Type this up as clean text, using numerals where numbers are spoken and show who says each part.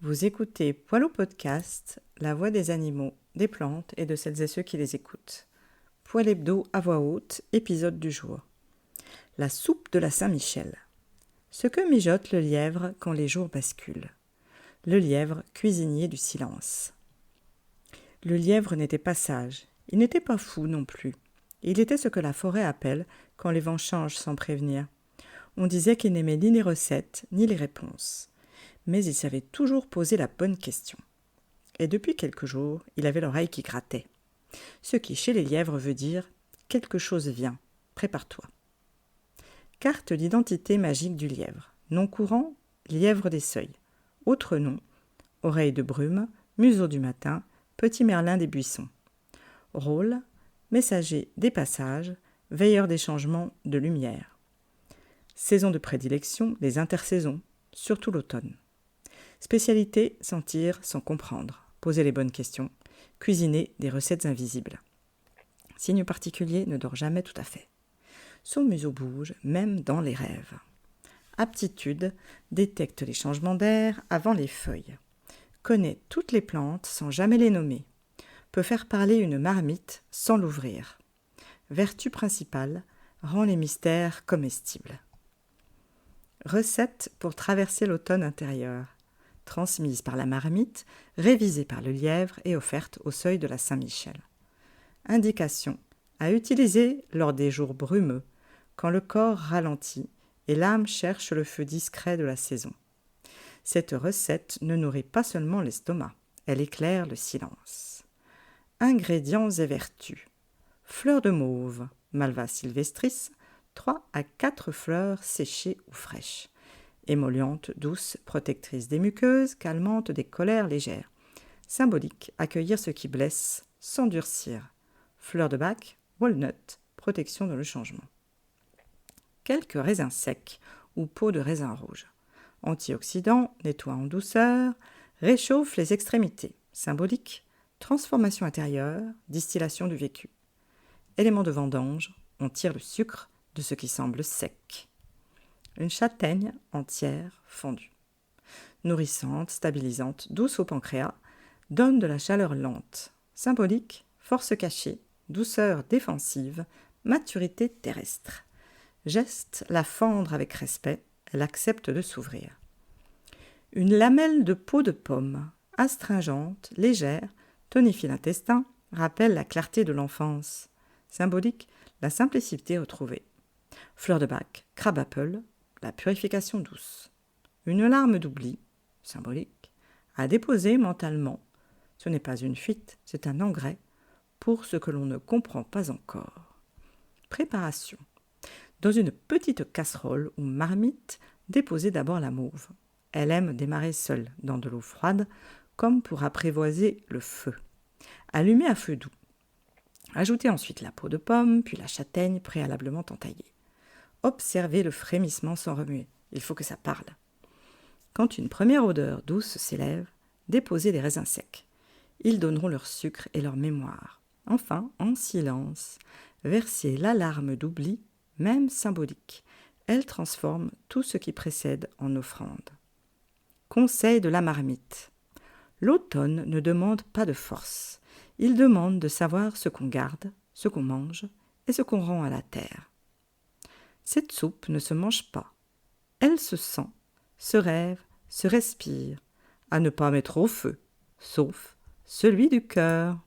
Speaker 1: Vous écoutez Poilot Podcast, la voix des animaux, des plantes et de celles et ceux qui les écoutent. Poil hebdo à voix haute, épisode du jour. La soupe de la Saint-Michel. Ce que mijote le lièvre quand les jours basculent. Le lièvre, cuisinier du silence. Le lièvre n'était pas sage, il n'était pas fou non plus. Il était ce que la forêt appelle quand les vents changent sans prévenir. On disait qu'il n'aimait ni les recettes, ni les réponses. Mais il savait toujours poser la bonne question. Et depuis quelques jours, il avait l'oreille qui grattait. Ce qui, chez les lièvres, veut dire « quelque chose vient, prépare-toi ». Carte d'identité magique du lièvre. Nom courant, lièvre des seuils. Autre nom, oreille de brume, museau du matin, petit merlin des buissons. Rôle, messager des passages, veilleur des changements de lumière. Saison de prédilection, les intersaisons, surtout l'automne. Spécialité, sentir sans comprendre, poser les bonnes questions, cuisiner des recettes invisibles. Signe particulier, ne dort jamais tout à fait. Son museau bouge, même dans les rêves. Aptitude, détecte les changements d'air avant les feuilles. Connaît toutes les plantes sans jamais les nommer. Peut faire parler une marmite sans l'ouvrir. Vertu principale, rend les mystères comestibles. Recette pour traverser l'automne intérieur. Transmise par la marmite, révisée par le lièvre et offerte au seuil de la Saint-Michel. Indication à utiliser lors des jours brumeux, quand le corps ralentit et l'âme cherche le feu discret de la saison. Cette recette ne nourrit pas seulement l'estomac, elle éclaire le silence. Ingrédients et vertus. Fleurs de mauve, Malva sylvestris, 3 à 4 fleurs séchées ou fraîches. Émolliente, douce, protectrice des muqueuses, calmante des colères légères. Symbolique, accueillir ce qui blesse, s'endurcir. Fleur de bac, walnut, protection dans le changement. Quelques raisins secs ou peau de raisin rouge. Antioxydant, nettoie en douceur, réchauffe les extrémités. Symbolique, transformation intérieure, distillation du vécu. Élément de vendange, on tire le sucre de ce qui semble sec. Une châtaigne entière fondue. Nourrissante, stabilisante, douce au pancréas, donne de la chaleur lente. Symbolique, force cachée, douceur défensive, maturité terrestre. Geste, la fendre avec respect, elle accepte de s'ouvrir. Une lamelle de peau de pomme, astringente, légère, tonifie l'intestin, rappelle la clarté de l'enfance. Symbolique, la simplicité retrouvée. Fleur de bac, crab apple, la purification douce. Une larme d'oubli, symbolique, à déposer mentalement. Ce n'est pas une fuite, c'est un engrais pour ce que l'on ne comprend pas encore. Préparation. Dans une petite casserole ou marmite, déposez d'abord la mauve. Elle aime démarrer seule dans de l'eau froide, comme pour apprivoiser le feu. Allumez à feu doux. Ajoutez ensuite la peau de pomme, puis la châtaigne préalablement entaillée. Observez le frémissement sans remuer. Il faut que ça parle. Quand une première odeur douce s'élève, déposez les raisins secs. Ils donneront leur sucre et leur mémoire. Enfin, en silence, versez l'alarme d'oubli, même symbolique. Elle transforme tout ce qui précède en offrande. Conseil de la marmite. L'automne ne demande pas de force. Il demande de savoir ce qu'on garde, ce qu'on mange et ce qu'on rend à la terre. Cette soupe ne se mange pas. Elle se sent, se rêve, se respire, à ne pas mettre au feu, sauf celui du cœur.